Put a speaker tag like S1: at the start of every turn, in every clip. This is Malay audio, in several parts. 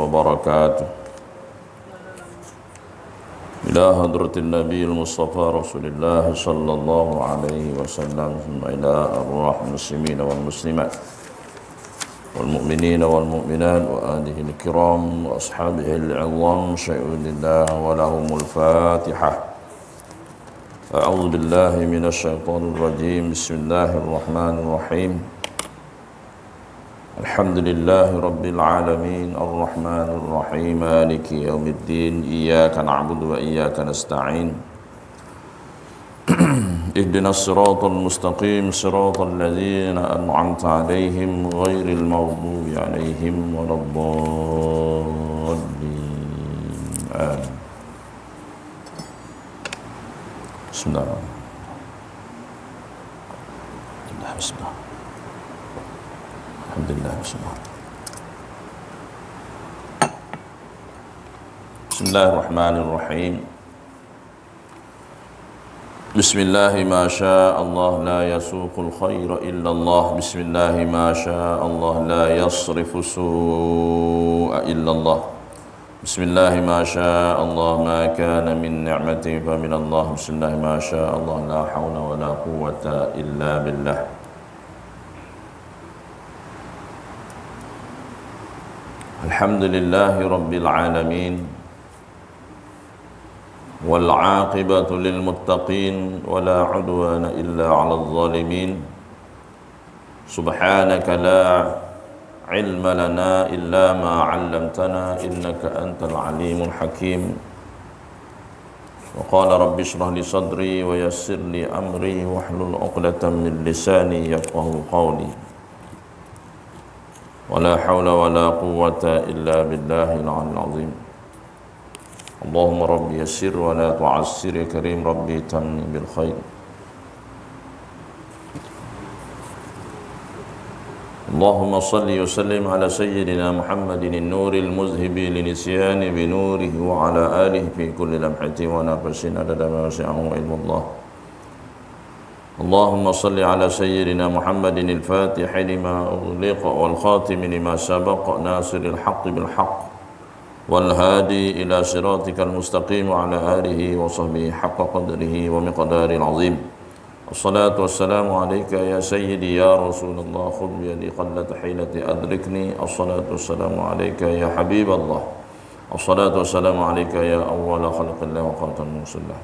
S1: وبركاته إلى حضرة النبي المصطفى رسول الله صلى الله عليه وسلم إلى أرواح المسلمين والمسلمات والمؤمنين والمؤمنات وآله الكرام وأصحابه العظام شهود الله ولهم الفاتحة. أعوذ بالله من الشيطان الرجيم. بسم الله الرحمن الرحيم. الحمد لله رب العالمين الرحمن الرحيم مالك يوم الدين إياك نعبد وإياك نستعين اهدنا الصراط المستقيم صراط الذين أنعمت عليهم غير المغضوب عليهم ولا الضالين آمين. بسم الله الرحمن الرحيم. بسم الله الحمد لله بسم الله. بسم الله الرحمن الرحيم. بسم الله ما شاء الله لا يسوق الخير إلا الله. بسم الله ما شاء الله لا يصرف السوء إلا الله. بسم الله ما شاء الله ما كان من نعمة فمن الله. بسم الله ما شاء الله لا حول ولا قوة إلا بالله. الحمد لله رب العالمين والعاقبة للمتقين ولا عدوان إلا على الظالمين. سبحانك لا علم لنا إلا ما علمتنا إنك أنت العليم الحكيم. وقال رب اشرح لي صدري ويسر لي أمري واحلل عقدة من لساني يفقهوا قولي. ولا حول ولا قوة إلا بالله العلي العظيم. اللهم رب يسر ولا تعسر يا كريم ربي تمني بالخير. اللهم صل وسلم على سيدنا محمد النور المذهب لنسيان بنوره وعلى آله في كل لمحة ونفس عدد ما وسعه علم الله. اللهم صل على سيدنا محمد الفاتح لما أغلق والخاتم لما سبق ناصر الحق بالحق والهادي إلى صراطك المستقيم وعلى آله وصحبه حق قدره ومقدار العظيم. الصلاة والسلام عليك يا سيدي يا رسول الله خذ بيدي قلة حيلة أدركني. الصلاة والسلام عليك يا حبيب الله. الصلاة والسلام عليك يا أول خلق الله وخاتم رسول الله.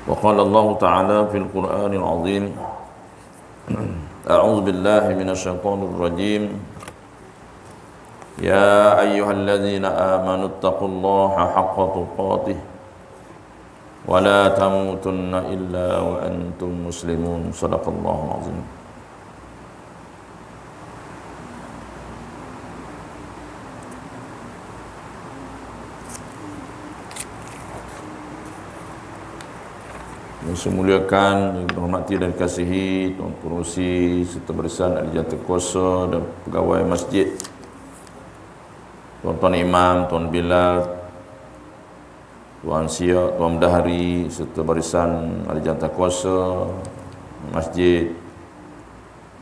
S1: وقال الله تعالى في القرآن العظيم أعوذ بالله من الشيطان الرجيم يا أيها الذين آمنوا اتقوا الله حق تقاته ولا تموتن إلا وأنتم مسلمون. صدق الله العظيم. Yang saya muliakan, yang dihormati dan dikasihi Tuan Pengerusi serta barisan ahli jawatekuasa dan pegawai masjid, Tuan-tuan Imam, Tuan Bilal, Tuan Siak, Tuan Mendahari serta barisan ahli jawatekuasa masjid,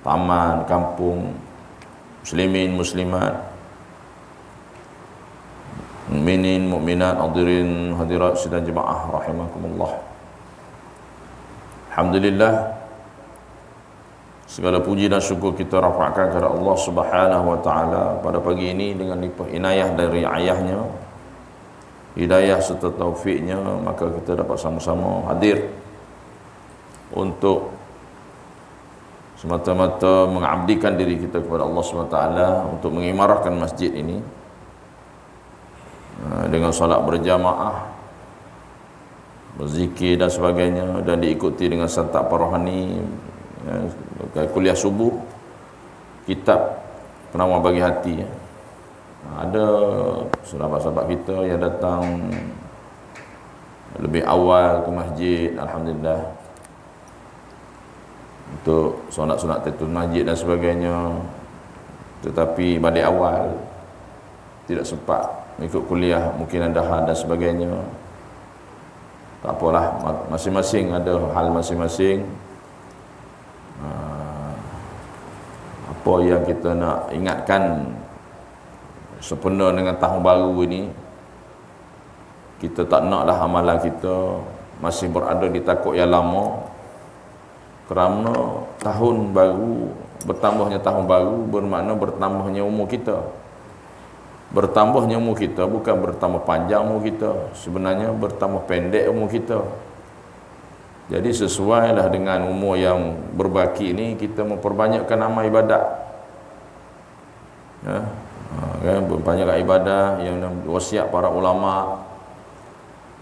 S1: taman, kampung, muslimin, muslimat, mukminin, mukminat, hadirin, hadirat sidang jemaah rahimakumullah. Alhamdulillah, segala puji dan syukur kita rafa'kan kepada Allah Subhanahu wa taala pada pagi ini dengan limpah inayah dari ayahnya, hidayah serta taufiknya, maka kita dapat sama-sama hadir untuk semata-mata mengabdikan diri kita kepada Allah Subhanahu wa taala untuk mengimarahkan masjid ini dengan solat berjamaah, berzikir dan sebagainya, dan diikuti dengan santap rohani, kuliah subuh, kitab penawar bagi hati. Ada sahabat-sahabat kita yang datang lebih awal ke masjid, alhamdulillah, untuk sunat-sunat tahiyatul masjid dan sebagainya, tetapi balik awal tidak sempat ikut kuliah, mungkin ada hal dan sebagainya. Tak apalah, masing-masing ada hal masing-masing. Apa yang kita nak ingatkan sempena dengan tahun baru ini, kita tak naklah amalan kita masih berada di takut yang lama, kerana tahun baru, bertambahnya tahun baru bermakna bertambahnya umur kita. Bertambahnya umur kita bukan bertambah panjang umur kita, sebenarnya bertambah pendek umur kita. Jadi sesuailah dengan umur yang berbaki ini, kita memperbanyakkan amal ibadat. Ya, kan, memperbanyakkan ibadah yang wasiat para ulama.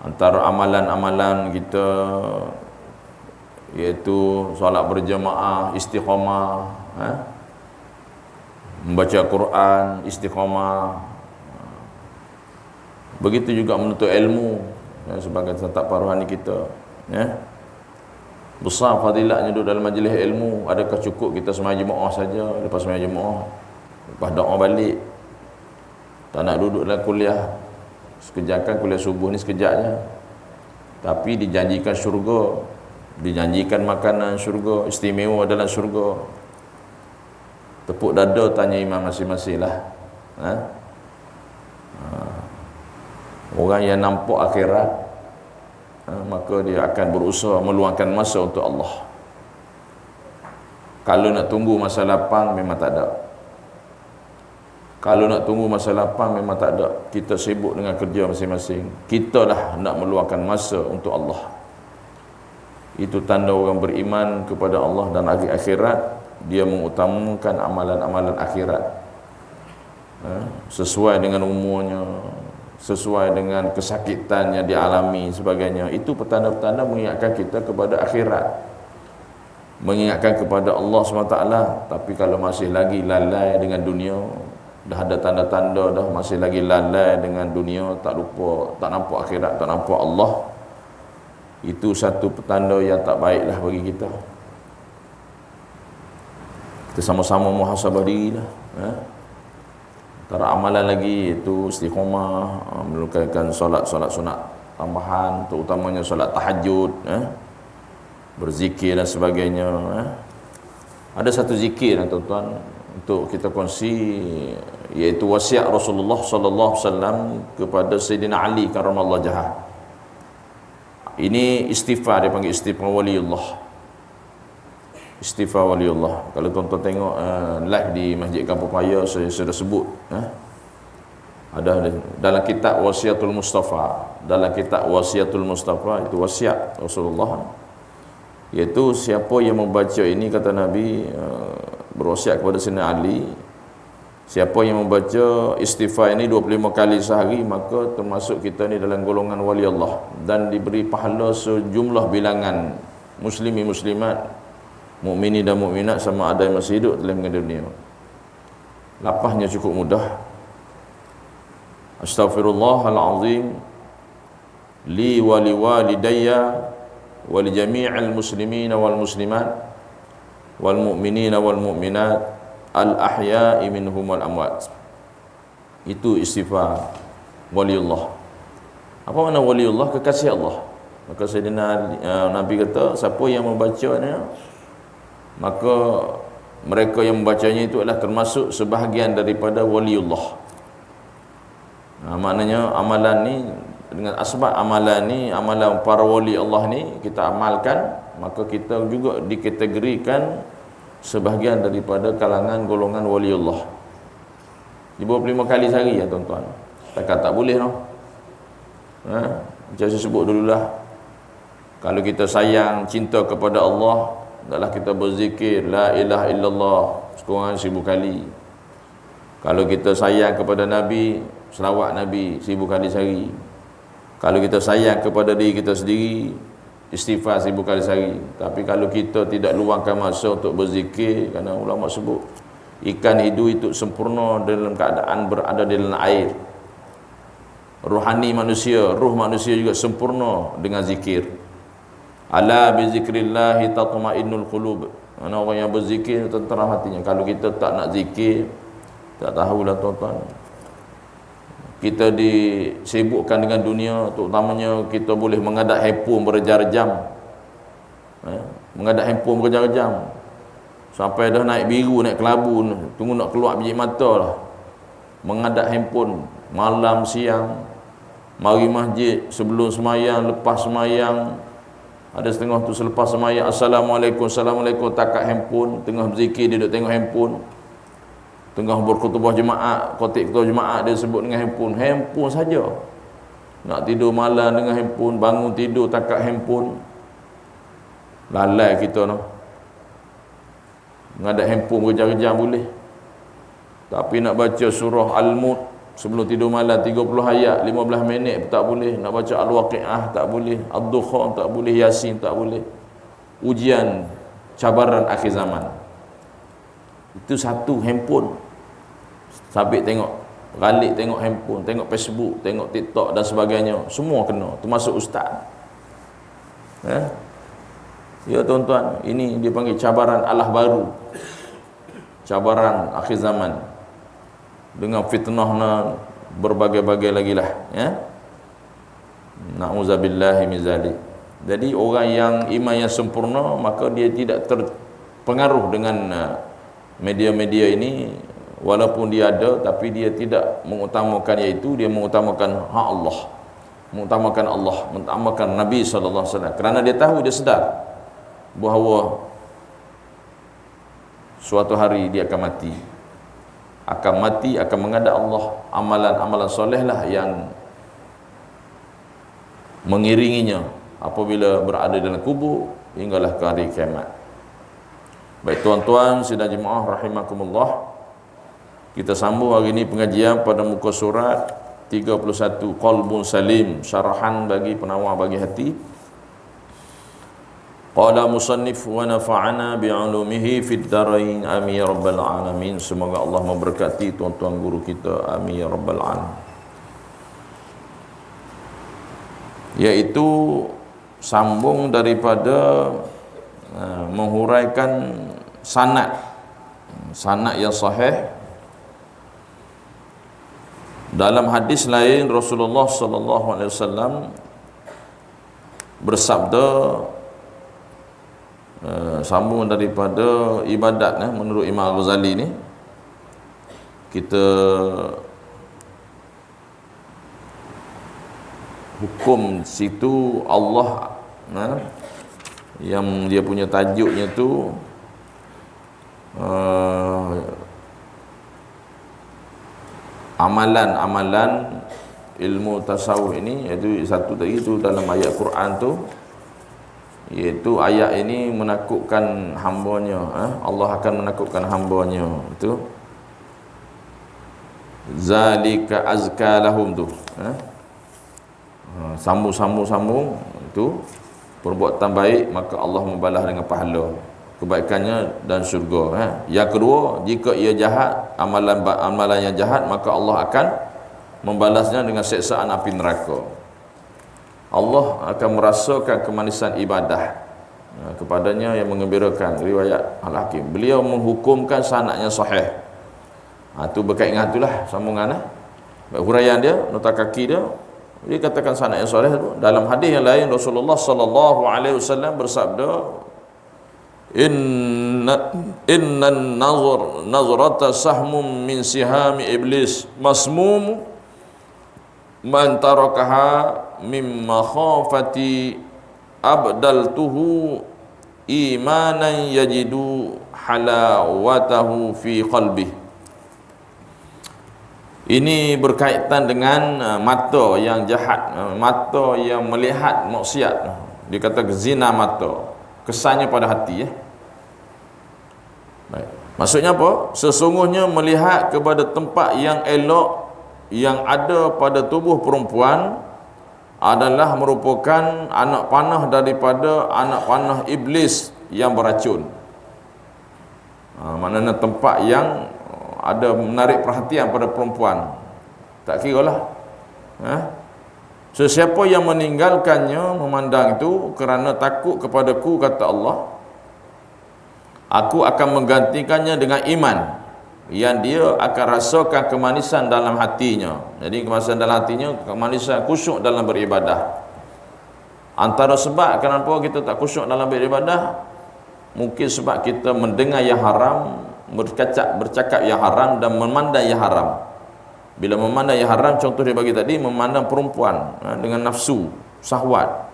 S1: Antara amalan-amalan kita iaitu solat berjemaah, istiqamah, membaca Quran, istiqamah. Begitu juga menuntut ilmu, ya, sebagai tetap rohani kita, ya. Besar fadilatnya duduk dalam majlis ilmu. Adakah cukup kita sembahyang jemaah saja, lepas sembahyang jemaah lepas doa balik? Tak nak duduk dalam kuliah sekejap, kan kuliah subuh ni sekejap je, tapi dijanjikan syurga, dijanjikan makanan syurga, istimewa dalam syurga. Tepuk dada tanya imam masing-masing lah, orang yang nampak akhirat, maka dia akan berusaha meluangkan masa untuk Allah. Kalau nak tunggu masa lapang memang tak ada. Kalau nak tunggu masa lapang memang tak ada. Kita sibuk dengan kerja masing-masing. Kita dah nak meluangkan masa untuk Allah. Itu tanda orang beriman kepada Allah dan hari akhirat. Dia mengutamakan amalan-amalan akhirat, sesuai dengan umurnya, sesuai dengan kesakitan yang dialami sebagainya. Itu petanda-petanda mengingatkan kita kepada akhirat, mengingatkan kepada Allah SWT. Tapi kalau masih lagi lalai dengan dunia, dah ada tanda-tanda dah masih lagi lalai dengan dunia, tak lupa, tak nampak akhirat, tak nampak Allah, itu satu petanda yang tak baiklah bagi kita. Kita sama-sama muhasabah dirilah, antara amalan lagi itu istiqamah, melakukan solat-solat sunat tambahan, terutamanya solat tahajud, berzikir dan sebagainya. Ada satu zikir, tuan-tuan, untuk kita kongsi, iaitu wasiat Rasulullah sallallahu alaihi wasallam kepada Sayyidina Ali karramallahu wajhah. Ini istighfar, dia panggil istighfar waliullah. Istighfar waliullah. Kalau tuan-tuan tengok live di Masjid Kampung Paya, saya sudah sebut, ada dalam kitab Wasiatul Mustafa. Dalam kitab Wasiatul Mustafa itu wasiat Rasulullah, iaitu siapa yang membaca ini, kata Nabi, berwasiat kepada Sayyidina Ali, siapa yang membaca istighfar ini 25 kali sehari, maka termasuk kita ni dalam golongan wali Allah, dan diberi pahala sejumlah bilangan muslimi muslimat, mukmini dan mukminat, sama ada yang masih hidup dalam dunia. Lapasnya cukup mudah. Astaghfirullahalazim li wa liwalidayya wa li jami'il muslimina wal muslimat wal mu'minina wal mu'minat al ahya'i minhum wal amwat. Itu istighfar waliullah. Apa makna waliullah? Kekasih Allah. Maka Sayyidina Nabi kata, siapa yang membacanya, maka mereka yang membacanya itu adalah termasuk sebahagian daripada waliullah. Maknanya amalan ni, dengan asbab amalan ni, amalan para wali Allah ni kita amalkan, maka kita juga dikategorikan sebahagian daripada kalangan golongan waliullah. 25 kali sehari, ya tuan-tuan. Takkan tak boleh no. Macam saya sebut dululah, kalau kita sayang, cinta kepada Allah, hendaklah kita berzikir la ilaha illallah sekurang 1000 kali. Kalau kita sayang kepada Nabi, selawat Nabi 1000 kali sehari. Kalau kita sayang kepada diri kita sendiri, istighfar 1000 kali sehari. Tapi kalau kita tidak luangkan masa untuk berzikir, kerana ulama sebut ikan hidup itu sempurna dalam keadaan berada di dalam air. Rohani manusia, ruh manusia juga sempurna dengan zikir. Ala bi zikrillahi tatma'innul qulub. Mana orang yang berzikir tenteram hatinya. Kalau kita tak nak zikir, tak tahulah tuan-tuan, kita disibukkan dengan dunia, terutamanya kita boleh mengadap handphone berjam-jam, mengadap handphone berjam-jam. Sampai dah naik biru, naik kelabu, tunggu nak keluar biji mata lah. Mengadap handphone malam siang, mari masjid sebelum semayang, lepas semayang. Ada setengah tu selepas semayang, Assalamualaikum, Assalamualaikum, takat handphone, tengah berzikir dia duduk tengok handphone. Tengah berkhutbah jemaah, khotib ketua jemaah dia sebut dengan handphone. Handphone saja. Nak tidur malam dengan handphone, bangun tidur takat handphone. Lalai kita noh. Mengadap handphone berjam-jam boleh. Tapi nak baca surah Al-Mulk sebelum tidur malam 30 ayat 15 minit pun tak boleh. Nak baca Al-Waqi'ah tak boleh, Ad-Dukhan tak boleh, Yasin tak boleh. Ujian cabaran akhir zaman. Itu satu handphone. Sabit tengok, galik tengok handphone, tengok Facebook, tengok TikTok dan sebagainya. Semua kena, termasuk ustaz. Ya tuan-tuan, ini dia panggil cabaran Allah baru. Cabaran akhir zaman. Dengan fitnah berbagai-bagai lagi lah, ya. Na'udzubillahi min zalik. Jadi orang yang iman yang sempurna, maka dia tidak terpengaruh dengan media-media ini. Walaupun dia ada, tapi dia tidak mengutamakan iaitu, dia mengutamakan hak Allah, mengutamakan Allah, mengutamakan Nabi SAW. Kerana dia tahu, dia sedar bahawa suatu hari dia akan mati, akan menghadap Allah. Amalan-amalan soleh lah yang mengiringinya apabila berada dalam kubur hinggalah ke hari kiamat. Baik tuan-tuan sidang jemaah rahimakumullah, kita sambung hari ini pengajian pada muka surat 31, Qalbun Salim, syarahan bagi penawar bagi hati. Qala musannif wa nafa'ana bi'ulumihi fid darain, amin ya rabbal alamin. Semoga Allah memberkati tuan-tuan guru kita, amin ya rabbal alamin. Iaitu sambung daripada menghuraikan sanad yang sahih. Dalam hadis lain Rasulullah sallallahu alaihi wasallam bersabda, sambung daripada ibadat menurut Imam Ghazali ni, kita hukum situ Allah yang dia punya tajuknya tu amalan-amalan ilmu tasawuf ini, iaitu satu tadi tu dalam ayat Quran tu, iaitu ayat ini menakutkan hambanya, Allah akan menakutkan hambanya, itu zalika azka lahum tu, sambung itu perbuatan baik maka Allah membalas dengan pahala kebaikannya dan syurga. Yang kedua, jika ia jahat, amalan yang jahat, maka Allah akan membalasnya dengan siksaan api neraka. Allah akan merasakan kemanisan ibadah kepadanya yang mengembirakan. Riwayat Al-Hakim, beliau menghukumkan sanadnya sahih. Itu berkait dengan itulah sambungan huraian dia, nota kaki dia. Dia katakan sanad yang sahih tu. Dalam hadis yang lain Rasulullah sallallahu alaihi wasallam bersabda, Inna nazrata sahmum min sihami iblis masmum man tarakaha mimma khafati abdaltuhu imanan yajidu halawatahu fi qalbi. Ini berkaitan dengan mata yang jahat, mata yang melihat maksiat. Dia kata zina mata, kesannya pada hati. Baik. Maksudnya apa? Sesungguhnya melihat kepada tempat yang elok yang ada pada tubuh perempuan adalah merupakan anak panah daripada anak panah iblis yang beracun. Maknanya tempat yang ada menarik perhatian pada perempuan, tak kira lah. Sesiapa yang meninggalkannya memandang itu kerana takut kepadaku, kata Allah, aku akan menggantikannya dengan iman yang dia akan rasakan kemanisan dalam hatinya. Jadi kemanisan dalam hatinya, kemanisan khusyuk dalam beribadah. Antara sebab kenapa kita tak khusyuk dalam beribadah, mungkin sebab kita mendengar yang haram, bercakap yang haram dan memandang yang haram. Bila memandang yang haram, contoh dia bagi tadi, memandang perempuan dengan nafsu, syahwat,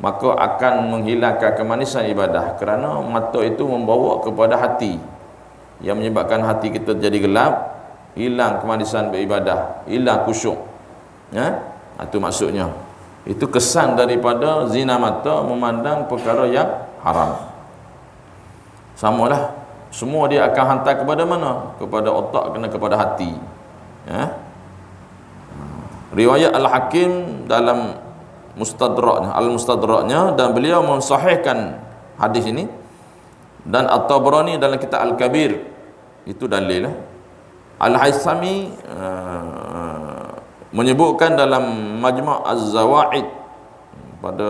S1: maka akan menghilangkan kemanisan ibadah, kerana mata itu membawa kepada hati, yang menyebabkan hati kita jadi gelap, hilang kemanisan beribadah, hilang khusyuk. Itu maksudnya. Itu kesan daripada zina mata, memandang perkara yang haram. Samalah, semua dia akan hantar kepada mana? Kepada otak, kena kepada hati. Riwayat Al-Hakim dalam Al-Mustadraknya, dan beliau mensahihkan hadis ini, dan At-Tabrani dalam kitab Al-Kabir, itu dalil. Al-Haythami menyebutkan dalam Majmu' Az-Zawaid pada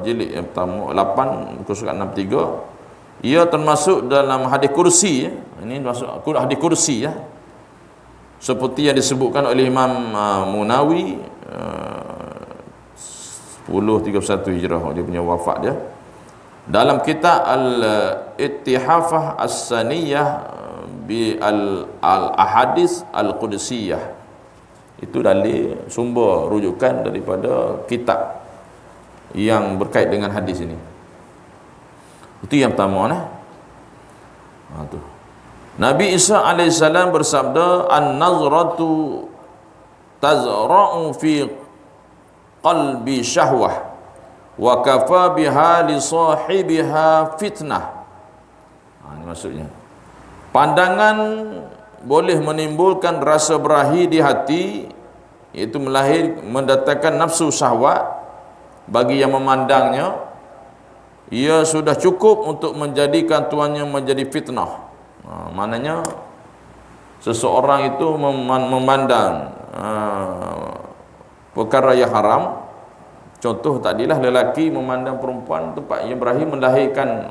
S1: jilid yang pertama 8 muka surat 63, ia termasuk dalam hadis kursi. Ini masuk hadis kursi, seperti yang disebutkan oleh Imam Munawi 1031 Hijrah, dia punya wafat dia, dalam kitab Al-Ittihafah As-Saniyah bi Al-Ahadis Al-Qudsiyah. Itu dalil sumber rujukan daripada kitab yang berkait dengan hadis ini. Itu yang pertama tu. Nabi Isa AS bersabda, an-nazratu tazra'u fi qalbi syahwah wa kafa biha li sahibiha fitnah. Ini maksudnya, pandangan boleh menimbulkan rasa berahi di hati, iaitu mendatangkan nafsu syahwat bagi yang memandangnya. Ia sudah cukup untuk menjadikan tuannya menjadi fitnah. Maknanya seseorang itu memandang perkara yang haram. Contoh tadilah, lelaki memandang perempuan tempat yang berahi,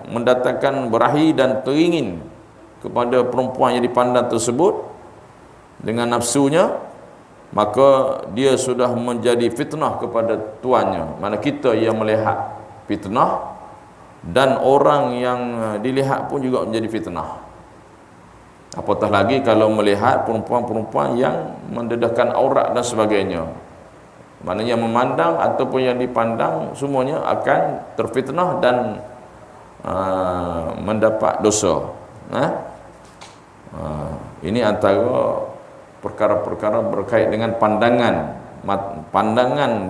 S1: mendatangkan berahi dan teringin kepada perempuan yang dipandang tersebut dengan nafsunya, maka dia sudah menjadi fitnah kepada tuannya. Mana kita yang melihat fitnah, dan orang yang dilihat pun juga menjadi fitnah. Apatah lagi kalau melihat perempuan-perempuan yang mendedahkan aurat dan sebagainya. Maknanya memandang ataupun yang dipandang semuanya akan terfitnah dan mendapat dosa. Ini antara perkara-perkara berkait dengan pandangan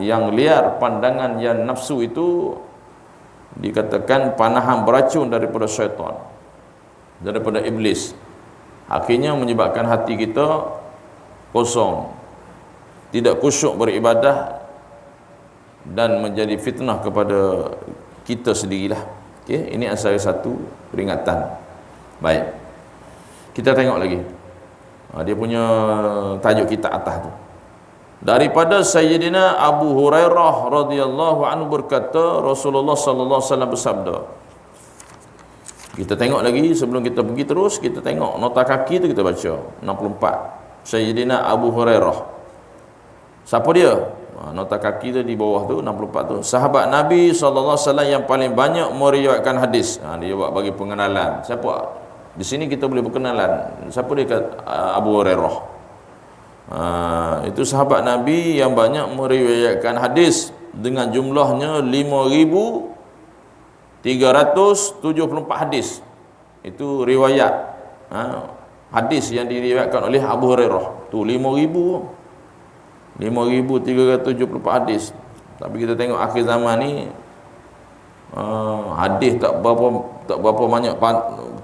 S1: yang liar, pandangan yang nafsu. Itu dikatakan panahan beracun daripada syaitan, daripada iblis. Akhirnya menyebabkan hati kita kosong, tidak khusyuk beribadah, dan menjadi fitnah kepada kita sendirilah. Ini salah satu peringatan. Baik, kita tengok lagi. Dia punya tajuk kita atas tu. Daripada Sayyidina Abu Hurairah radhiyallahu anhu berkata, Rasulullah sallallahu alaihi wasallam bersabda. Kita tengok lagi sebelum kita pergi terus, kita tengok nota kaki tu, kita baca 64. Sayyidina Abu Hurairah. Siapa dia? Nota kaki tu di bawah tu 64 tu. Sahabat Nabi sallallahu alaihi wasallam yang paling banyak meriwayatkan hadis. Dia buat bagi pengenalan. Siapa? Di sini kita boleh berkenalan. Siapa dia? Abu Hurairah. Itu sahabat Nabi yang banyak meriwayatkan hadis dengan jumlahnya 5,374 hadis. Itu riwayat hadis yang diriwayatkan oleh Abu Hurairah. Tu 5,374 hadis. Tapi kita tengok akhir zaman ni hadis tak berapa banyak,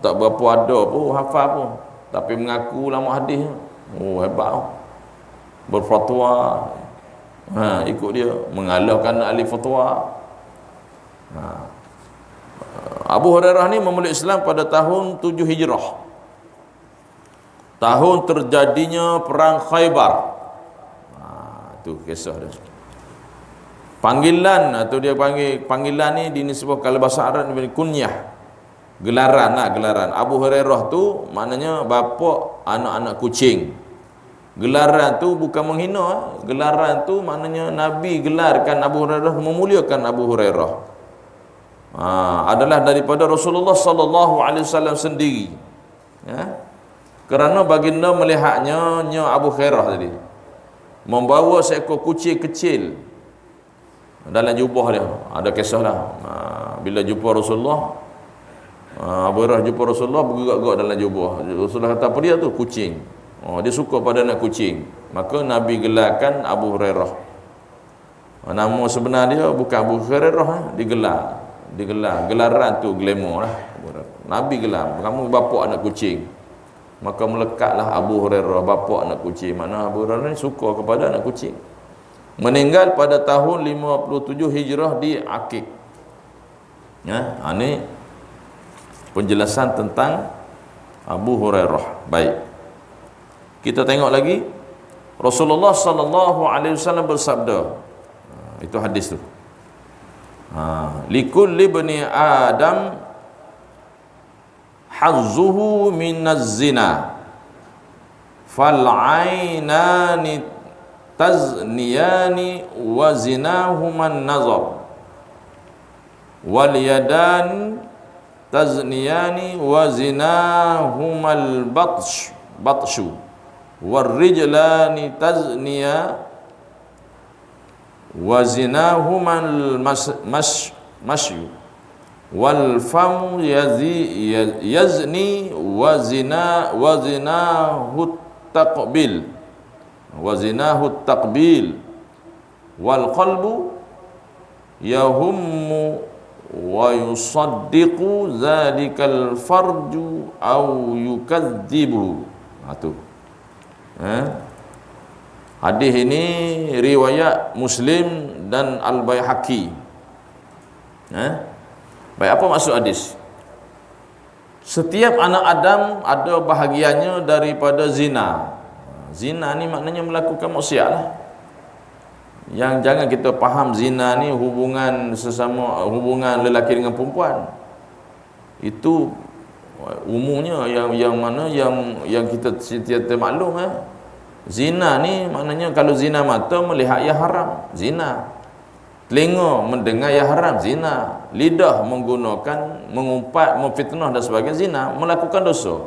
S1: tak berapa ada pun hafal pun, tapi mengaku ulama hadis. Hebat. Berfatwa, ikut dia, mengalahkan ahli fatwa. Abu Hurairah ni memeluk Islam pada tahun 7 Hijrah, tahun terjadinya perang Khaybar. Itu kisah dia. Panggilan atau dia panggil, panggilan ni dinisbahkan kalau bahasa Arab ni kunyah, gelaran. Abu Hurairah tu maknanya bapa anak-anak kucing. Gelaran tu bukan menghina, gelaran tu maknanya Nabi gelarkan Abu Hurairah, memuliakan Abu Hurairah. adalah daripada Rasulullah sallallahu alaihi wasallam sendiri. Ya. Kerana baginda melihatnya Abu Hurairah tadi membawa seekor kucing kecil dalam jubah dia. Ada kisah dah. Bila jumpa Rasulullah, Abu Hurairah jumpa Rasulullah bergerak-gerak dalam jubah. Rasulullah kata, apa dia tu? Kucing. Dia suka pada anak kucing. Maka Nabi gelarkan Abu Hurairah. Nama sebenar dia bukan Abu Hurairah, digelar. Gelaran tu glamour lah. Nabi gelar, kamu bapa anak kucing. Maka melekatlah Abu Hurairah, bapa anak kucing. Mana Abu Hurairah ni suka kepada anak kucing. Meninggal pada tahun 57 Hijrah di Aqik. Ya, ini penjelasan tentang Abu Hurairah. Baik. Kita tengok lagi. Rasulullah sallallahu alaihi wasallam bersabda. Itu hadis tu. Likulli bani Adam hazzuhu minaz zina fal aynani tazniyani wa zinahuman nazar wal yadan tazniyani wa zinahumal batshu wal rijlani tazniya wa zinahumal masyu wal famu yazni wa zinahu taqbil wal qalbu yahummu wa yusaddiqu zalikal farju au yukadzibu. Tu hadis ini riwayat Muslim dan Al-Baihaqi. Baik, apa maksud hadis? Setiap anak Adam ada bahagiannya daripada zina. Zina ni maknanya melakukan maksiat lah. Yang jangan kita faham zina ni hubungan lelaki dengan perempuan. Itu umumnya yang kita maklum. Zina ni maknanya kalau zina mata melihat yang haram, zina. Telinga mendengar yang haram, zina. Lidah menggunakan, mengumpat, memfitnah dan sebagainya, zina, melakukan dosa.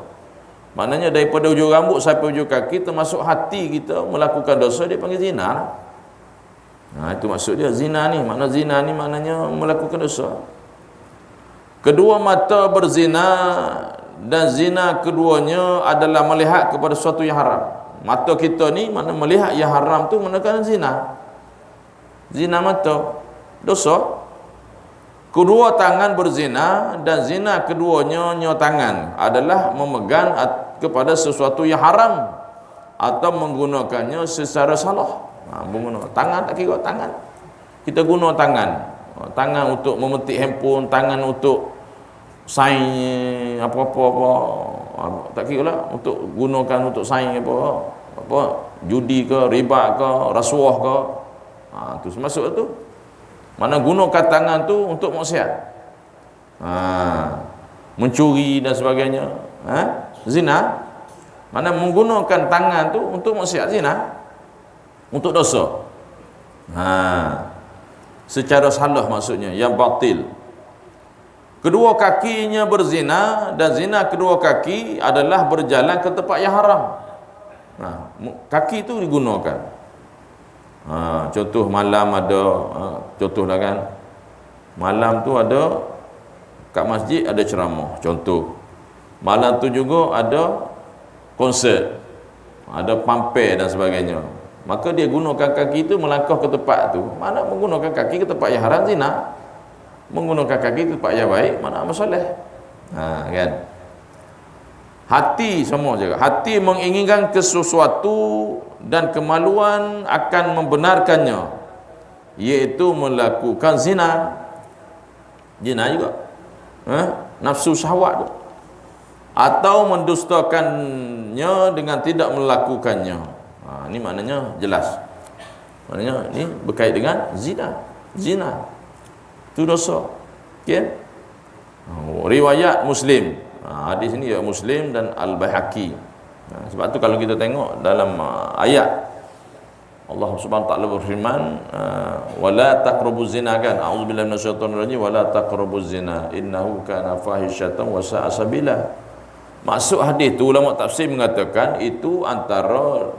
S1: Maknanya daripada ujung rambut sampai ujung kaki termasuk hati kita melakukan dosa, dia panggil zina. Itu maksud dia zina ni. Makna zina ni maknanya melakukan dosa. Kedua mata berzina dan zina keduanya adalah melihat kepada sesuatu yang haram. Mata kita ni mana melihat yang haram tu menekan zina. Zina mata, dosa. Kedua tangan berzina dan zina keduanya tangan adalah memegang kepada sesuatu yang haram atau menggunakannya secara salah. Menggunakan tangan, tak kira tangan. Kita guna tangan. Tangan untuk memetik handphone, tangan untuk sign apa-apa. Tak kira lah untuk gunakan untuk sign apa judi ke, riba ke, rasuah ke. Tu masuk tu. Mana gunakan tangan tu untuk maksiat. Mencuri dan sebagainya. Zina. Mana menggunakan tangan tu untuk maksiat, zina. Untuk dosa. Secara salah maksudnya, yang batil. Kedua kakinya berzina dan zina kedua kaki adalah berjalan ke tempat yang haram. Kaki itu digunakan. Contoh malam ada, contohlah kan, malam tu ada kat masjid ada ceramah, contoh. Malam tu juga ada konsert, ada pampir dan sebagainya. Maka dia gunakan kaki itu melangkah ke tempat tu. Mana menggunakan kaki ke tempat yang haram, zina. Menggunakan kaki ke tempat yang baik, mana amal soleh. Kan? Hati semua juga. Hati menginginkan sesuatu dan kemaluan akan membenarkannya, iaitu melakukan zina. Zina juga. Nafsu syahwat tu. Atau mendustakannya dengan tidak melakukannya. Ini maknanya jelas. Maknanya ini berkait dengan zina. Zina itu dosa. Okay? Riwayat Muslim. Hadis ini ya Muslim dan Al-Baihaqi. Sebab tu kalau kita tengok dalam ayat Allah Subhanahu wa taala berfirman, wala taqrabuz zina kan. A'udzubillahi minasyaitonir rajim. Wala taqrabuz zina innahu kana fahisyatan wa sa'a sabila. Maksud hadis tu ulama tafsir mengatakan itu antara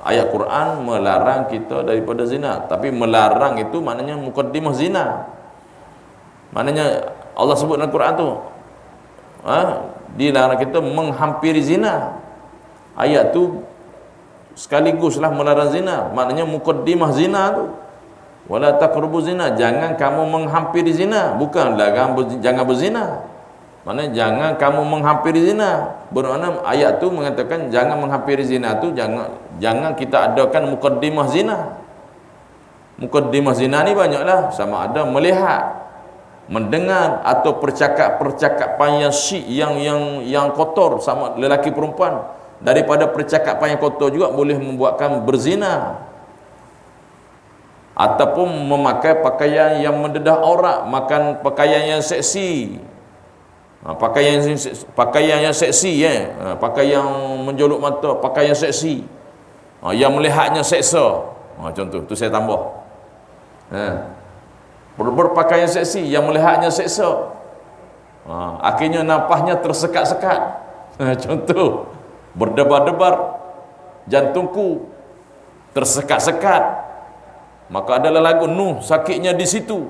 S1: ayat Quran melarang kita daripada zina, tapi melarang itu maknanya mukaddimah zina. Maknanya Allah sebut dalam Quran tu dilarang kita menghampiri zina. Ayat tu sekaliguslah melarang zina, maknanya mukaddimah zina tu. Wala taqrabu zina, jangan kamu menghampiri zina, bukan larang jangan berzina. Maknanya jangan kamu menghampiri zina. Bermakna ayat tu mengatakan jangan menghampiri zina tu, jangan kita adakan mukaddimah zina. Mukaddimah zina ni banyaklah, sama ada melihat, mendengar atau percakapan yang syik, yang kotor sama lelaki perempuan. Daripada percakapan yang kotor juga boleh membuatkan berzina, ataupun memakai pakaian yang mendedah aurat, makan pakaian yang seksi, pakaian yang seksi, pakaian yang menjolok mata, pakaian yang seksi, yang melihatnya seksa. Contoh tu saya tambah, berpakaian seksi yang melihatnya seksa, akhirnya nampaknya tersekat-sekat. Contoh, berdebar-debar jantungku, tersekat-sekat. Maka adalah lagu Nuh sakitnya di situ.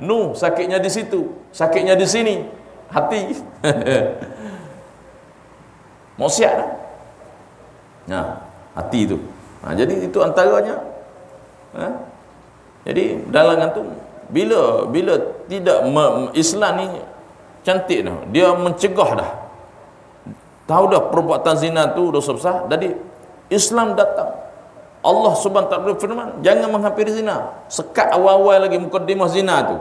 S1: Nuh sakitnya di situ, sakitnya di sini, hati. Maksiat dah. Nah, hati itu. Jadi itu antaranya. Jadi dalam tu bila tidak Islam ni cantik dah. Dia mencegah dah. Tahu dah perbuatan zina tu dosa besar. Jadi Islam datang. Allah Subhanahu wa taala berfirman, jangan menghampiri zina. Sekat awal-awal lagi mukaddimah zina tu.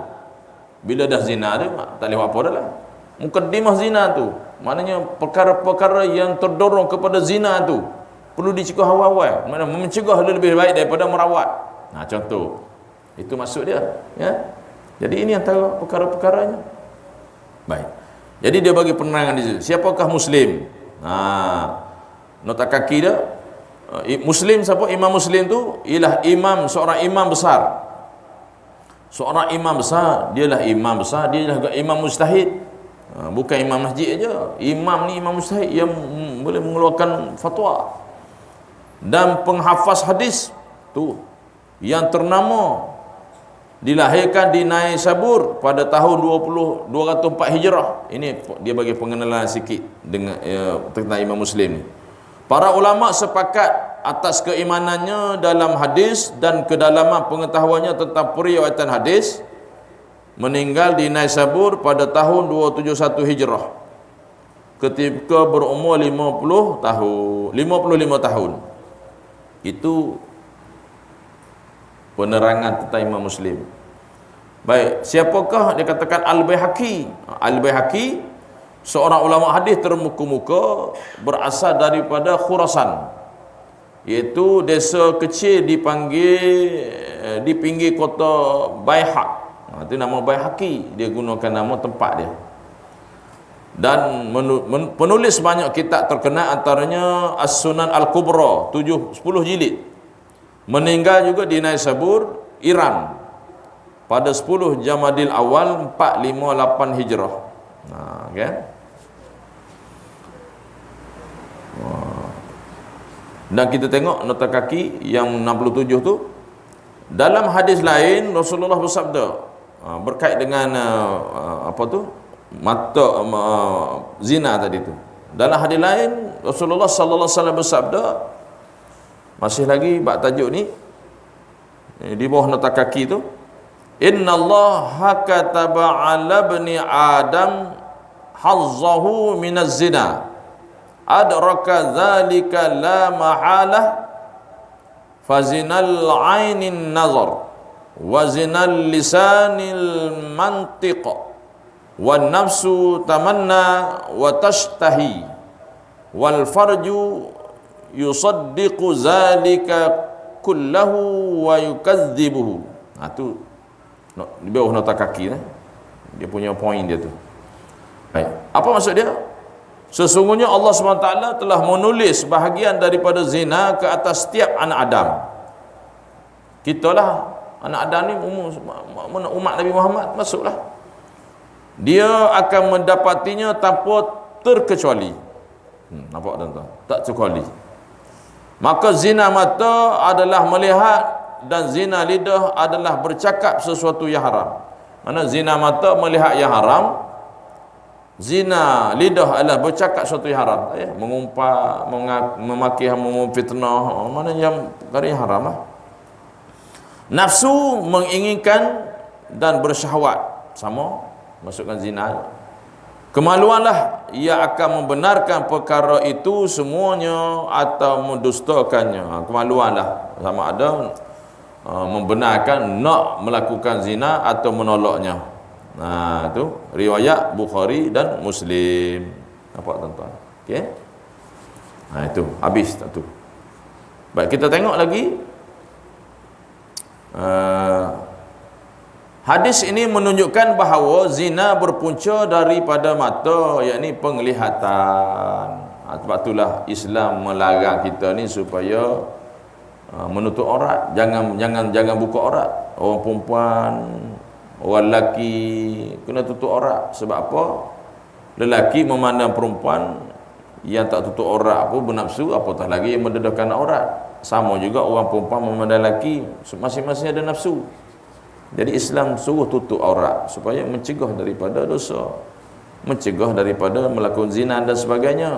S1: Bila dah zina tu tak boleh apa dah lah. Mukaddimah zina tu maknanya perkara-perkara yang terdorong kepada zina tu perlu dicegah awal-awal. Maknanya mencegah lebih baik daripada merawat. Contoh. Itu maksud dia, ya. Jadi ini antara perkara-perkaranya. Baik. Jadi dia bagi penerangan di situ. Siapakah muslim? Nota kaki dia, muslim siapa? Imam muslim tu ialah seorang imam besar. Seorang imam besar, dialah imam besar, dia juga imam mujtahid. Bukan imam masjid aja. Imam ni imam mujtahid yang boleh mengeluarkan fatwa. Dan penghafaz hadis tu yang ternama, dilahirkan di Naisabur pada tahun 204 Hijrah. Ini dia bagi pengenalan sikit dengan tentang Imam Muslim ni. Para ulama sepakat atas keimanannya dalam hadis dan kedalaman pengetahuannya tentang periwayatan hadis. Meninggal di Naisabur pada tahun 271 Hijrah ketika berumur 55 tahun. Itu penerangan tentang Imam Muslim. Baik, siapakah? Dia katakan Al-Baihaqi. Al-Baihaqi seorang ulama hadis termuka-muka, berasal daripada Khurasan, iaitu desa kecil di pinggir kota Baihaq. Itu nama Baihaqi, dia gunakan nama tempat dia. Dan penulis banyak kitab terkenal, antaranya As-Sunan Al-Kubra 10 jilid. Meninggal juga di Naisabur, Iran pada 10 Jamadil Awal 458 Hijrah. Kan? Dan kita tengok nota kaki yang 67 tu. Dalam hadis lain Rasulullah bersabda berkait dengan zina tadi tu. Dalam hadis lain Rasulullah sallallahu alaihi wasallam bersabda, masih lagi bab tajuk ni di bawah nota kaki tu, innallaha kataba 'ala ibni adam hazzahu minaz zina adraka dzalika la mahalah fazinal 'ainin nazar wa zinal lisanil mantiq wan nafsu tamanna wa tashtahi wal farju yusaddiqu zalika kullahu wa yukadzibuhu. Tu di bawah nota kaki dia punya poin dia tu. Baik, apa maksud dia? Sesungguhnya Allah SWT telah menulis bahagian daripada zina ke atas setiap anak Adam. Kitalah anak Adam ni umat Nabi Muhammad, masuklah. Dia akan mendapatinya tanpa terkecuali. Nampak tuan-tuan? Tak terkecuali. Maka zina mata adalah melihat, dan zina lidah adalah bercakap sesuatu yang haram. Mana zina mata melihat yang haram, zina lidah adalah bercakap sesuatu yang haram. Mengumpat, memaki, memfitnah, mana yang perkara yang haram lah. Nafsu menginginkan dan bersyahwat, sama, masukkan zina. Kemaluanlah ia akan membenarkan perkara itu semuanya atau mendustakannya. Kemaluanlah sama ada membenarkan nak melakukan zina atau menolaknya. Nah, itu riwayat Bukhari dan Muslim. Nampak tuan-tuan? Okey. Nah, itu habis tak tu. Baik, kita tengok lagi. Hadis ini menunjukkan bahawa zina berpunca daripada mata, yakni penglihatan. Sebab itulah Islam melarang kita ni supaya menutup aurat. Jangan buka aurat. Orang perempuan, orang lelaki kena tutup aurat. Sebab apa? Lelaki memandang perempuan yang tak tutup aurat pun bernafsu, apatah lagi yang mendedahkan aurat. Sama juga orang perempuan memandang lelaki, masing-masing ada nafsu. Jadi Islam suruh tutup aurat supaya mencegah daripada dosa, mencegah daripada melakukan zina dan sebagainya.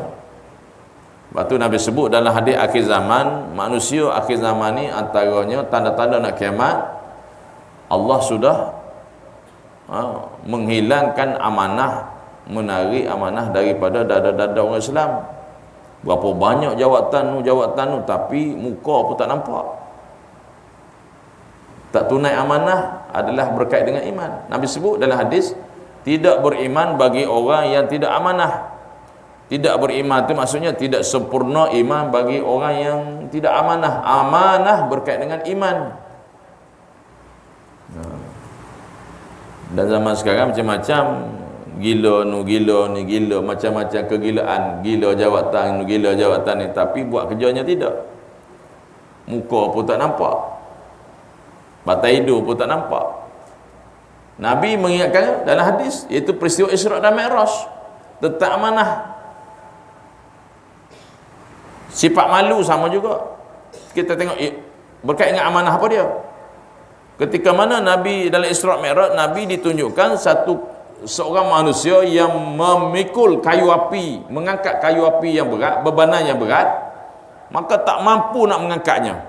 S1: Lepas tu Nabi sebut dalam hadis akhir zaman, manusia akhir zaman ni antaranya tanda-tanda nak kiamat, Allah sudah menghilangkan amanah, menarik amanah daripada dada-dada orang Islam. Berapa banyak jawatan tu, tapi muka pun tak nampak. Tak tunai amanah adalah berkait dengan iman. Nabi sebut dalam hadis, tidak beriman bagi orang yang tidak amanah. Tidak beriman itu maksudnya tidak sempurna iman bagi orang yang tidak amanah. Amanah berkait dengan iman. Dan zaman sekarang macam-macam, gila ni gila, macam-macam kegilaan, gila jawatan ni, tapi buat kerjanya tidak. Muka pun tak nampak, batai hidung pun tak nampak. Nabi mengingatkan dalam hadis, iaitu peristiwa Isra' dan Mi'raj tentang amanah. Sifat malu sama juga. Kita tengok berkait dengan amanah apa dia. Ketika mana Nabi dalam Isra' Mi'raj, Nabi ditunjukkan seorang manusia yang memikul kayu api, mengangkat kayu api yang berat, bebanan yang berat, maka tak mampu nak mengangkatnya.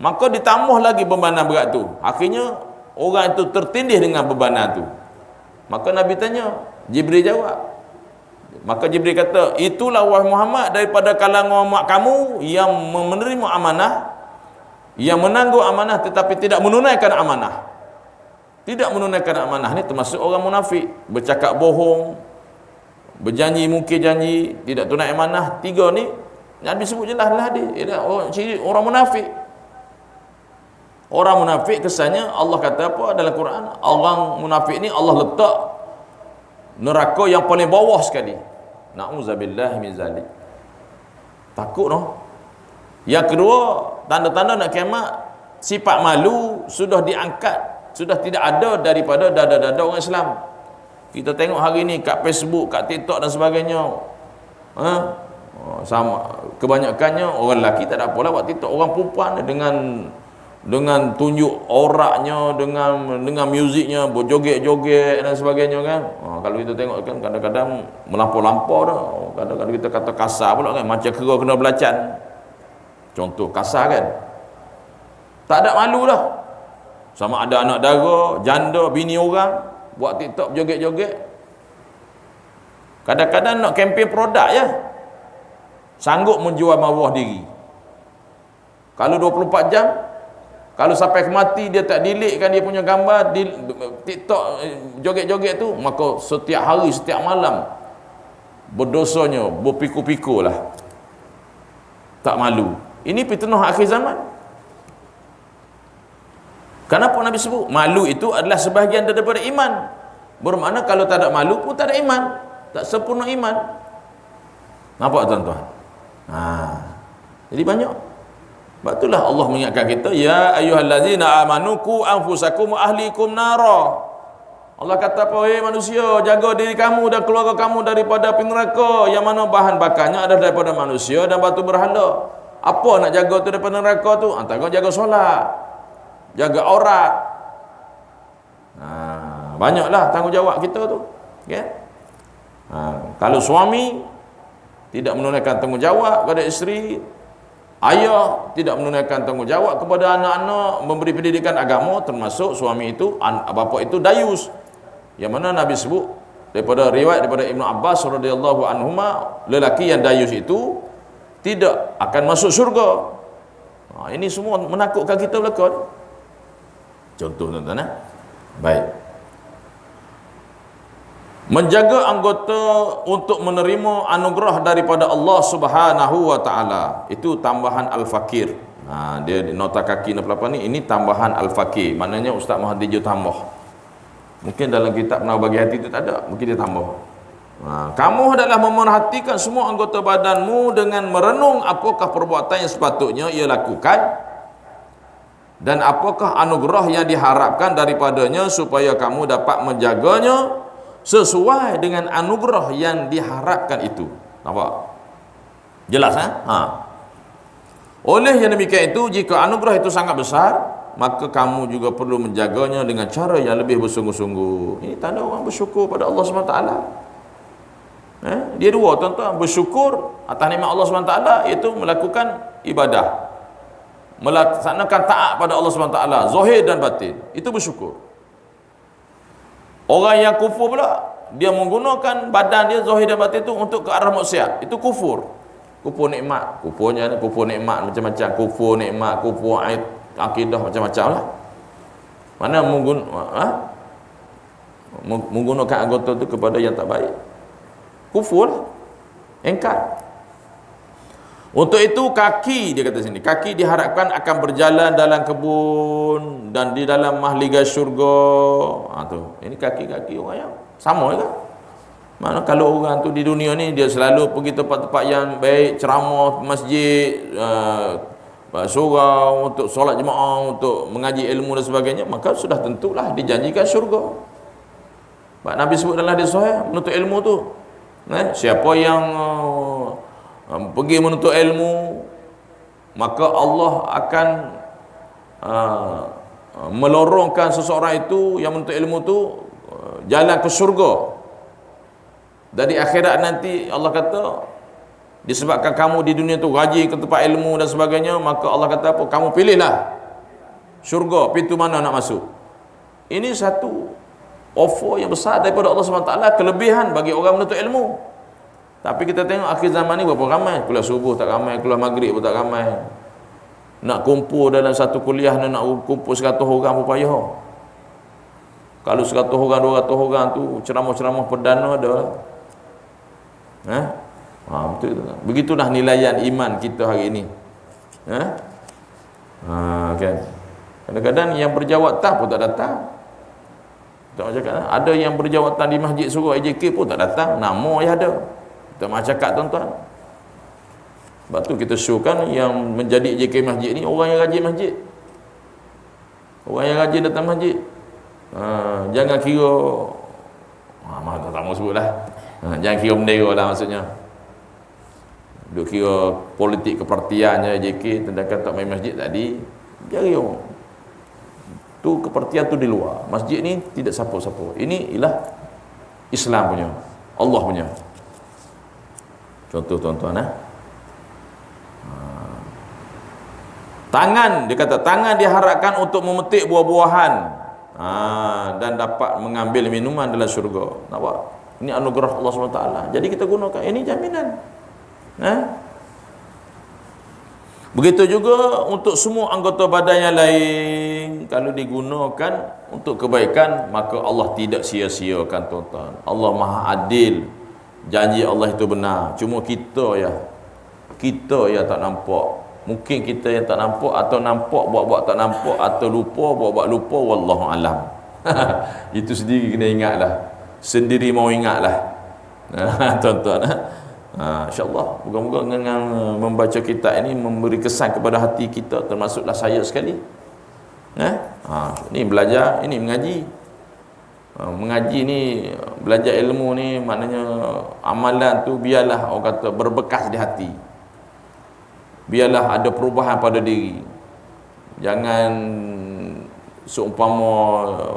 S1: Maka ditambah lagi bebanan berat tu. Akhirnya orang itu tertindih dengan bebanan tu. Maka Nabi tanya, Jibril jawab. Maka Jibril kata, itulah wahai Muhammad daripada kalangan umat kamu yang menerima amanah, yang menanggung amanah tetapi tidak menunaikan amanah. Tidak menunaikan amanah ni termasuk orang munafik, bercakap bohong, berjanji mungkir janji, tidak tunai amanah. Tiga ni Nabi sebut jelas lah dia. Ciri orang munafik. Orang munafik kesannya Allah kata apa dalam Quran? Orang munafik ni Allah letak neraka yang paling bawah sekali. Na'udzubillah min zalik. Takut noh. Yang kedua, tanda-tanda nak kiamat, sifat malu sudah diangkat, sudah tidak ada daripada dada-dada orang Islam. Kita tengok hari ni kat Facebook, kat TikTok dan sebagainya. Sama kebanyakannya orang lelaki tak ada apalah buat TikTok, orang perempuan dengan tunjuk auratnya, dengan muziknya, berjoget-joget dan sebagainya kan. Kalau kita tengok kan kadang-kadang melampau-lampau dah. Kadang-kadang kita kata kasar pula kan, macam kera kena belacan. Contoh kasar kan. Tak ada malu dah. Sama ada anak dara, janda, bini orang buat TikTok joget-joget. Kadang-kadang nak kempen produk ya. Sanggup menjual maruah diri. Kalau 24 jam, kalau sampai mati dia tak delete kan dia punya gambar di TikTok joget-joget tu, maka setiap hari, setiap malam berdosanya berpiku-piku lah. Tak malu. Ini fitnah akhir zaman. Kenapa Nabi sebut? Malu itu adalah sebahagian daripada iman. Bermakna kalau tak ada malu pun tak ada iman. Tak sempurna iman. Nampak tuan-tuan? Jadi banyak. Sebab itulah Allah mengingatkan kita, ya ayyuhallazina amanu qu anfusakum wa ahlikum nara. Allah kata apa? Hei manusia, jaga diri kamu dan keluarga kamu daripada api neraka, yang mana bahan bakarnya adalah daripada manusia dan batu berhala. Apa nak jaga tu daripada neraka tu? Antara jaga solat, jaga aurat. Banyaklah tanggungjawab kita tu. Okay? Kalau suami tidak menunaikan tanggungjawab kepada isteri, ayah tidak menunaikan tanggungjawab kepada anak-anak, memberi pendidikan agama, termasuk suami itu, bapa itu dayus. Yang mana Nabi sebut daripada riwayat daripada Ibnu Abbas radhiyallahu anhuma, lelaki yang dayus itu tidak akan masuk syurga. Ini semua menakutkan kita belaka. Contoh tuan-tuan. Baik. Menjaga anggota untuk menerima anugerah daripada Allah Subhanahu wa taala, itu tambahan al-fakir. Dia di nota kaki 68 ni, ini tambahan al-fakir. Maknanya Ustaz Mahathir dia tambah. Mungkin dalam kitab Penawar Bagi Hati itu tak ada, mungkin dia tambah. Kamu adalah memerhatikan semua anggota badanmu dengan merenung apakah perbuatan yang sepatutnya ia lakukan dan apakah anugerah yang diharapkan daripadanya, supaya kamu dapat menjaganya sesuai dengan anugerah yang diharapkan itu. Nampak? Jelas Oleh yang demikian itu, jika anugerah itu sangat besar, maka kamu juga perlu menjaganya dengan cara yang lebih bersungguh-sungguh. Ini tanda orang bersyukur pada Allah SWT. Dia dua tuan-tuan, bersyukur atas nikmat Allah SWT, iaitu melakukan ibadah, melaksanakan taat pada Allah SWT, zahir dan batin, itu bersyukur. Orang yang kufur pula, dia menggunakan badan dia zahir dan batin itu untuk ke arah maksiat, itu kufur. Kufur nikmat, kufur nikmat macam-macam, kufur nikmat, kufur akidah macam-macam lah. Mana menggunakan anggota itu kepada yang tak baik, kufur, engkar. Untuk itu kaki, dia kata sini, kaki diharapkan akan berjalan dalam kebun dan di dalam mahligai syurga. Ini kaki-kaki orang yang sama juga. Mana kalau orang tu di dunia ni dia selalu pergi tempat-tempat yang baik, ceramah, masjid, surau, untuk solat jemaah, untuk mengaji ilmu dan sebagainya, maka sudah tentulah dijanjikan syurga. Nabi sebut dalam hadis sahih, menuntut ilmu tu, siapa yang pergi menuntut ilmu, maka Allah akan melorongkan seseorang itu yang menuntut ilmu tu jalan ke syurga. Dari akhirat nanti Allah kata, disebabkan kamu di dunia tu rajin ke tempat ilmu dan sebagainya, maka Allah kata apa? Kamu pilihlah syurga, pintu mana nak masuk. Ini satu offer yang besar daripada Allah SWT, kelebihan bagi orang menuntut ilmu. Tapi kita tengok akhir zaman ni berapa ramai, kuliah subuh tak ramai, kuliah maghrib pun tak ramai. Nak kumpul dalam satu kuliah, nak kumpul 100 orang pun payah. Kalau 100 orang, 200 orang tu ceramah-ceramah perdana ada. Betul. Begitulah nilaian iman kita hari ini. Kan? Kadang-kadang yang berjawatan pun tak datang. Tak cakap, ada yang berjawatan di masjid suruh AJK pun tak datang, nama yang ada. Kita mahu cakap tuan-tuan. Sebab tu kita showkan yang menjadi AJK masjid ni orang yang rajin masjid. Orang yang rajin datang masjid. Jangan kira tak mahu sebut lah. Jangan kira bendera lah maksudnya. Duk kira politik kepartiannya JK, sedangkan tak main masjid tadi. Jari orang tu kepartian tu di luar. Masjid ni tidak siapa-siapa. Ini ialah Islam punya, Allah punya. Contoh tuan-tuan. Tangan, dia kata tangan diharapkan untuk memetik buah-buahan dan dapat mengambil minuman dalam syurga. Nampak? Ini anugerah Allah SWT. Jadi kita gunakan, ini jaminan. Begitu juga untuk semua anggota badan yang lain, kalau digunakan untuk kebaikan, maka Allah tidak sia-siakan tuan-tuan. Allah Maha Adil. Janji Allah itu benar. Cuma kita yang tak nampak. Mungkin kita yang tak nampak, atau nampak buat-buat tak nampak, atau lupa buat-buat lupa, wallahu alam. Itu sendiri kena ingatlah. Sendiri mau ingatlah. Tuan-tuan. InsyaAllah moga-moga dengan membaca kitab ini memberi kesan kepada hati kita, termasuklah saya sekali. Ni belajar, ini mengaji. Mengaji ni, belajar ilmu ni, maknanya amalan tu biarlah orang kata berbekas di hati, biarlah ada perubahan pada diri. Jangan seumpama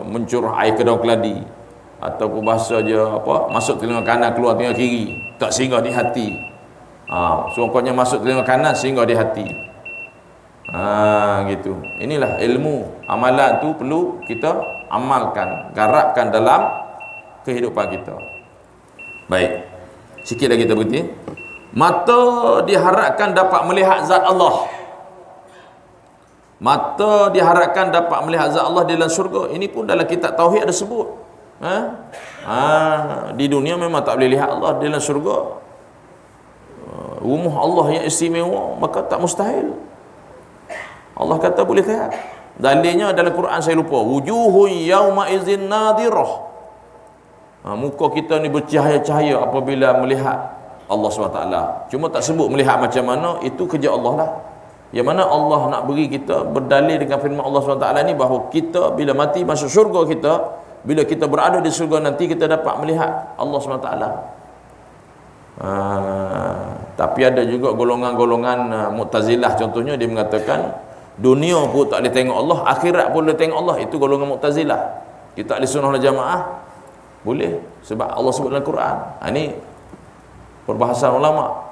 S1: mencurah air ke dalam keladi, ataupun bahasa je apa, masuk telinga kanan keluar telinga kiri, tak singgah di hati. Seumpamanya masuk telinga kanan singgah di hati. Gitu. Inilah ilmu. Amalan tu perlu kita amalkan, garapkan dalam kehidupan kita. Baik. Sikit lagi kita berhenti. Mata diharapkan dapat melihat zat Allah. Mata diharapkan dapat melihat zat Allah di dalam syurga. Ini pun dalam kitab tauhid ada sebut. Di dunia memang tak boleh lihat Allah. Di dalam syurga rumah Allah yang istimewa, maka tak mustahil. Allah kata boleh lihat. Dalilnya dalam Quran saya lupa. Wujuhun yawma izin nadirah. Muka kita ni bercahaya-cahaya apabila melihat Allah SWT. Cuma tak sebut melihat macam mana, itu kerja Allah lah. Yang mana Allah nak beri kita berdalil dengan firman Allah SWT ni, bahawa kita bila mati masuk syurga kita, bila kita berada di syurga nanti, kita dapat melihat Allah SWT. Tapi ada juga golongan-golongan Mu'tazilah contohnya, dia mengatakan dunia pun tak boleh tengok Allah, akhirat pun boleh tengok Allah. Itu golongan Mu'tazilah. Kita ahli sunnah wal jamaah boleh, sebab Allah sebut dalam Quran. Ini perbahasan ulama.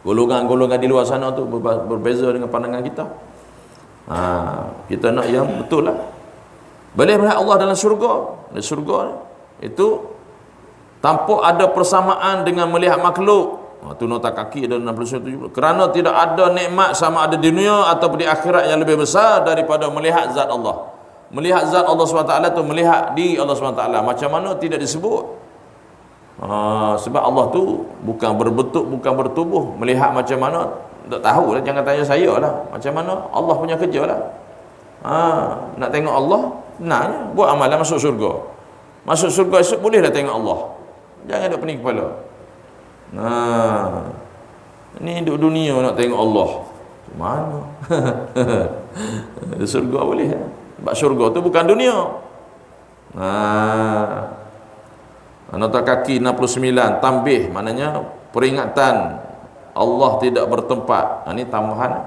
S1: Golongan-golongan di luar sana tu berbeza dengan pandangan kita. Kita nak yang betul lah. Boleh melihat Allah dalam syurga. Di syurga itu tanpa ada persamaan dengan melihat makhluk. Tu nota kaki ada 61-70. Kerana tidak ada nikmat sama ada di dunia ataupun di akhirat yang lebih besar daripada melihat zat Allah. Melihat zat Allah SWT tu melihat diri Allah SWT. Macam mana tidak disebut? Sebab Allah tu bukan berbentuk, bukan bertubuh. Melihat macam mana tak tahu lah. Jangan tanya saya lah macam mana. Allah punya kerja lah. Nak tengok Allah, senangnya buat amalan masuk surga. Masuk surga esok boleh dah tengok Allah. Jangan duk pening kepala. Ni duduk dunia nak tengok Allah, mana? Di surga boleh. Sebab surga tu bukan dunia. Nota kaki 69, tambih, maknanya peringatan Allah tidak bertempat. Ini tambahan.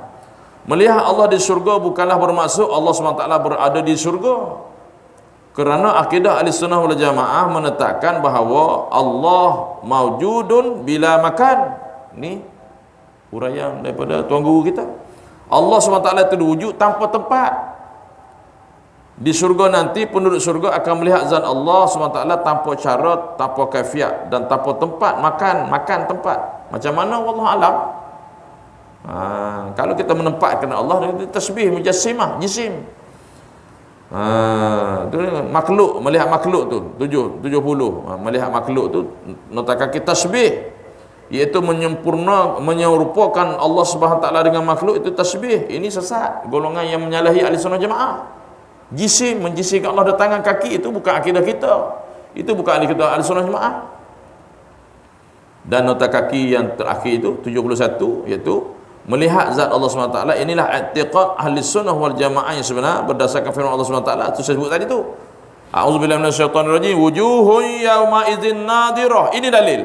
S1: Melihat Allah di surga bukanlah bermaksud Allah SWT berada di surga. Kerana akidah ahli sunnah wal jamaah menetapkan bahawa Allah mawjudun bila makan. Ni huraian daripada tuan guru kita. Allah SWT itu wujud tanpa tempat. Di syurga nanti penduduk syurga akan melihat zat Allah SWT tanpa cara, tanpa kaifiat dan tanpa tempat makan tempat. Macam mana wallahu alam. Kalau kita menempatkan Allah dengan tasbih mujassimah, jisim. Makhluk, melihat makhluk tu 70 melihat makhluk tu nota kaki tasbih, iaitu menyerupakan Allah Subhanahu taala dengan makhluk, itu tasbih. Ini sesat, golongan yang menyalahi ahli sunnah jamaah. Jisim, menjisimkan Allah dengan tangan kaki, itu bukan akidah kita, itu bukan akidah ahli sunnah jamaah. Dan nota kaki yang terakhir itu 71, iaitu melihat zat Allah SWT. Inilah i'tiqad ahli sunnah wal jamaah yang sebenar berdasarkan firman Allah SWT. Itu saya sebut tadi tu. A'udzubillahi minasyaitonirrajim. Wujuhun yawma idzin nadirah. Ini dalil.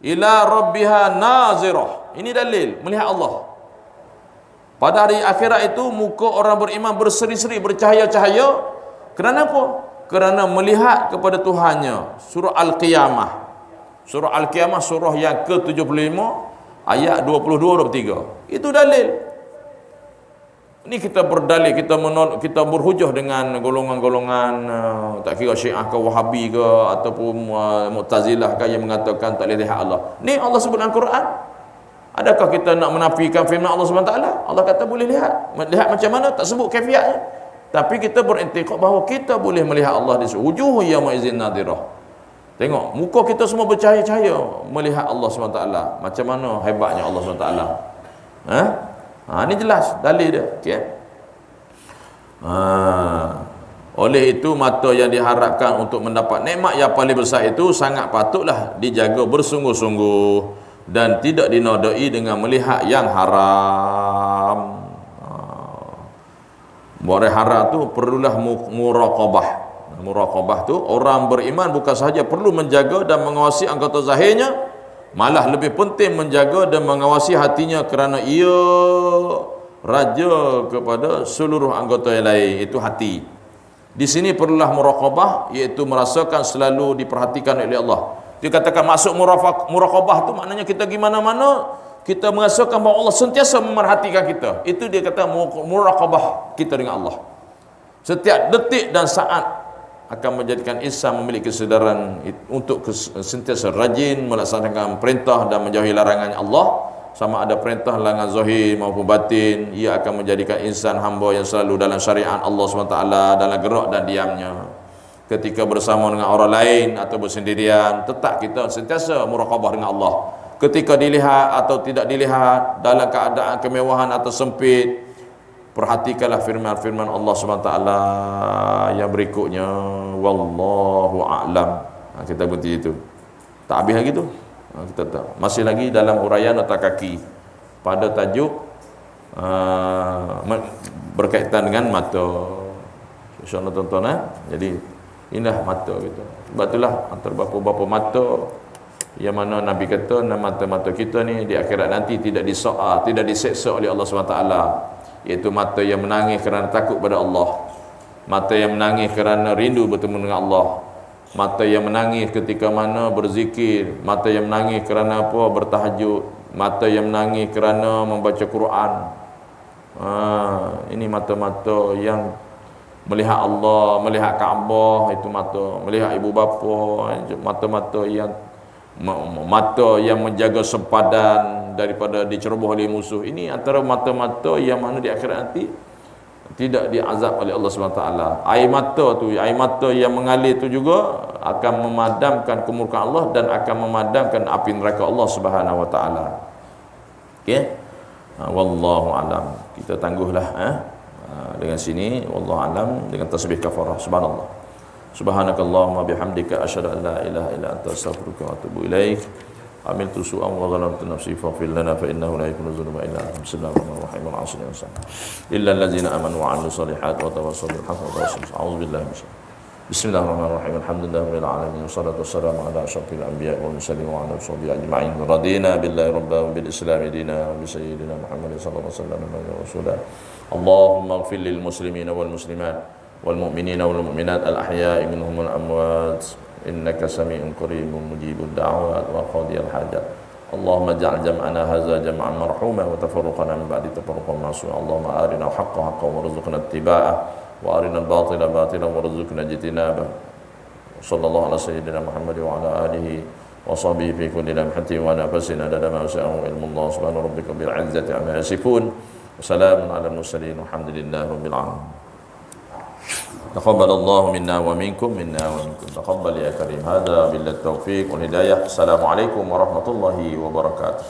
S1: Ila rabbiha nazirah. Ini dalil melihat Allah. Pada hari akhirat itu muka orang beriman berseri-seri, bercahaya-cahaya. Kerana apa? Kerana melihat kepada Tuhannya. Surah Al-Qiyamah. Surah Al-Qiyamah surah yang ke-75 ayat 22-23. Itu dalil. Ini kita berdalil, kita berhujah dengan golongan-golongan tak kira Syiah ke Wahabi ke ataupun Mu'tazilah ke yang mengatakan tak boleh lihat Allah. Ni Allah sebut dalam Quran. Adakah kita nak menafikan firman Allah SWT? Allah kata boleh lihat. Lihat macam mana? Tak sebut kaifiatnya. Tapi kita berintikad bahawa kita boleh melihat Allah di wujuh yawma idzin nadirah. Tengok, muka kita semua bercahaya-cahaya melihat Allah SWT. Macam mana hebatnya Allah SWT. Ini jelas dalil dia. Okay? Oleh itu mata yang diharapkan untuk mendapat nikmat yang paling besar itu sangat patutlah dijaga bersungguh-sungguh dan tidak dinodai dengan melihat yang haram. Boleh haram tu perlulah muraqabah. Muraqabah tu orang beriman bukan sahaja perlu menjaga dan mengawasi anggota zahirnya, malah lebih penting menjaga dan mengawasi hatinya kerana ia raja kepada seluruh anggota yang lain, itu hati. Di sini perlulah muraqabah, iaitu merasakan selalu diperhatikan oleh Allah. Dia katakan maksud muraqabah tu maknanya kita pergi mana-mana kita merasakan bahawa Allah sentiasa memerhatikan kita. Itu dia kata muraqabah kita dengan Allah. Setiap detik dan saat akan menjadikan insan memiliki kesedaran untuk sentiasa rajin melaksanakan perintah dan menjauhi larangan Allah, sama ada perintah larangan zahir maupun batin. Ia akan menjadikan insan hamba yang selalu dalam syariat Allah SWT dalam gerak dan diamnya. Ketika bersama dengan orang lain atau bersendirian, tetap kita sentiasa muraqabah dengan Allah. Ketika dilihat atau tidak dilihat, dalam keadaan kemewahan atau sempit, perhatikanlah firman-firman Allah SWT yang berikutnya. Wallahu a'lam. Kita berhenti itu. Tak habis lagi tu. Kita tak. Masih lagi dalam uraian nota kaki pada tajuk berkaitan dengan mata. InsyaAllah tuan-tuan. Jadi inilah mata kita. Sebab itulah antara beberapa mata yang mana Nabi kata mata-mata kita ni di akhirat nanti tidak disoal, tidak diseksa oleh Allah SWT, iaitu mata yang menangis kerana takut pada Allah, mata yang menangis kerana rindu bertemu dengan Allah, mata yang menangis ketika mana berzikir, mata yang menangis kerana apa? Bertahajud, mata yang menangis kerana membaca Quran. Ini mata-mata yang melihat Allah, melihat Kaabah, itu mata, melihat ibu bapa, mata-mata yang menjaga sempadan daripada diceroboh oleh musuh. Ini antara mata-mata yang mana di akhirat nanti tidak diazab oleh Allah SWT. Air mata yang mengalir tu juga akan memadamkan kemurkaan Allah dan akan memadamkan api neraka Allah Subhanahu Wa Taala. Okey. Wallahu alam. Kita tangguhlah dengan sini. Wallahu alam dengan tasbih kafarah. Subhanallah. Subhanakallahumma bihamdika asyhadu an la ilaha illa anta astaghfiruka wa atubu ilaik. Amiltu su'an wa zalamtu nafsi faghfir lana fa innahu la yaghfiru dzunuba illa anta. Bismillahirrahmanirrahim. Al-'asri insan illa allazina amanu wa 'amilus solihati wa tawassaw bil haqqi wa tawassaw. A'udzu billahi minasyaitonir. Bismillahirrahmanirrahim. Alhamdulillahirabbil alamin wassalatu wassalamu ala asyrafil anbiya'i wal mursalin wa ala sahbihi ajma'in. Radina billahi rabban wa bil islam dinan wa bi sayyidina Muhammadin sallallahu alaihi wasallam nabiyyan wa rasula. Allahumma ighfir lil muslimina wal muslimat والمؤمنين والمؤمنات الأحياء منهم والأموات إنك سميع قريب مجيب الدعوات وقاضي الحاجات. اللهم اجعل جمعنا هذا جمعا مرحوما وتفرقنا من بعد تفرقا معصوما. اللهم أرنا الحق حقا وارزقنا اتباعه وأرنا الباطل باطلا وارزقنا اجتنابه. صلى الله على سيدنا محمد وعلى آله وصحبه في كل لمحة ونفس عدد ما وسعه علم الله. سبحان ربك بالعزة عما يصفون وسلام على المرسلين والحمد لله رب العالمين. تقبل الله منا ومنكم تقبل يا كريم. هذا بالله التوفيق والهداية. السلام عليكم ورحمة الله وبركاته.